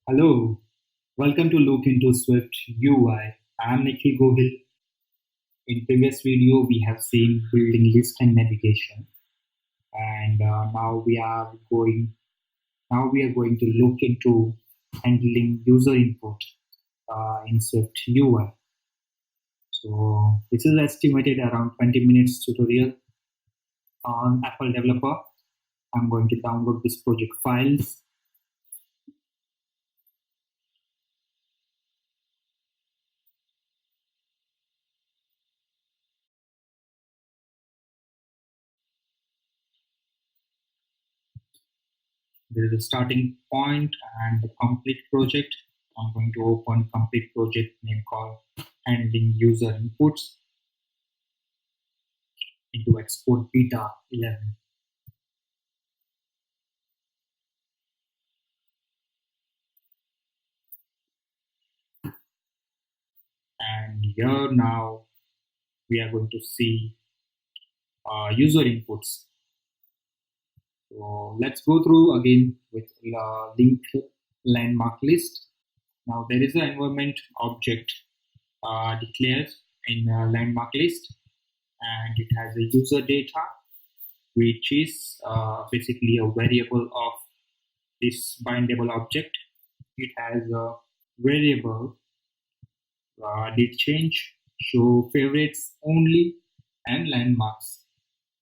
Hello, welcome to Look into Swift UI. I'm Nikhil Gohil. In previous video, we have seen building list and navigation, and now we are going to look into handling user input in Swift UI. So this is estimated around 20 minutes tutorial on Apple Developer. I'm going to download this project files. There is a starting point and the complete project. I'm going to open complete project name called handling user inputs into XCode beta 11. And here now we are going to see user inputs. So let's go through again with link landmark list. Now there is an environment object declared in landmark list, and it has a user data, which is basically a variable of this bindable object. It has a variable did change, show favorites only, and landmarks.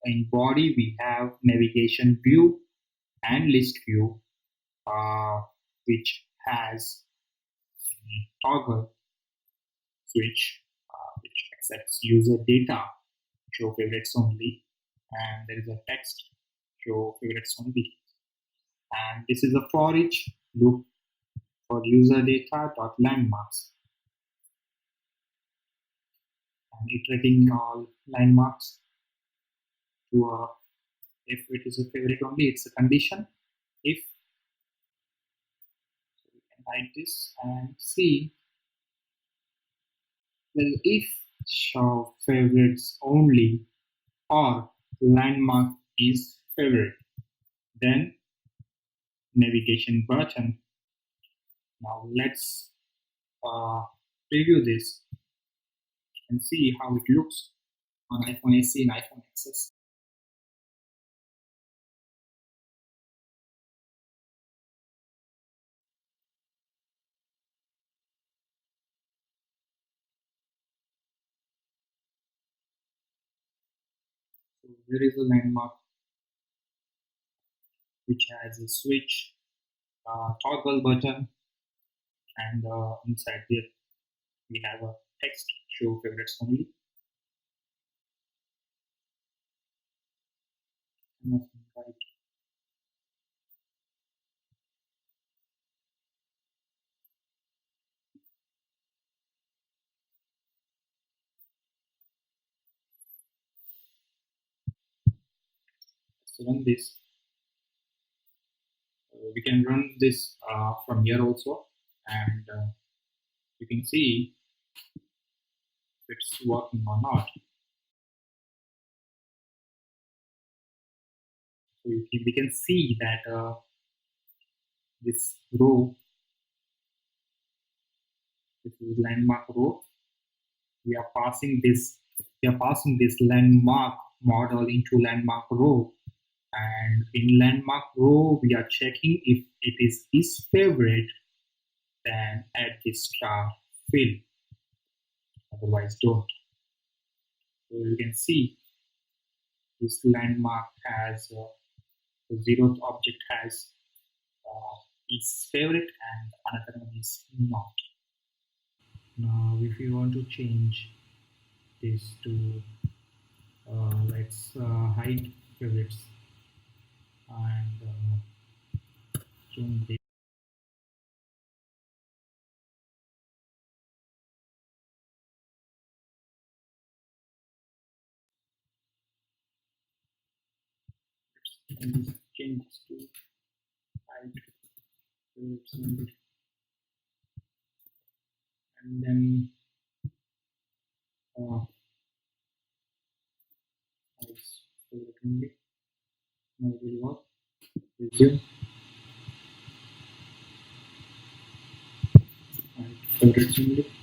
In body, we have navigation view and list view, which has toggle switch, which accepts user data, show favorites only, and there is a text, show favorites only. And this is a for each loop for user data dot landmarks, and iterating all landmarks to if it is a favorite only, it's a condition. If so, we can hide this and see. Well, if show favorites only or landmark is favorite, then navigation button. Now let's preview this and see how it looks on iPhone SE and iPhone XS. So there is a landmark which has a switch, toggle button, and inside there we have a text show favorites only. Right. Let's run this. We can run this from here also, and you can see if it's working or not. So we can see that this row, this is landmark row. We are passing this landmark model into landmark row, and in landmark row we are checking if it is his favorite, then add this star fill, otherwise don't. So you can see this landmark has the zeroth object has is favorite and another one is not. Now if you want to change this to let's hide favorites and change this. And change this to hide favorites only. And then hides favorite only. Now it will work. Resume. favorites only.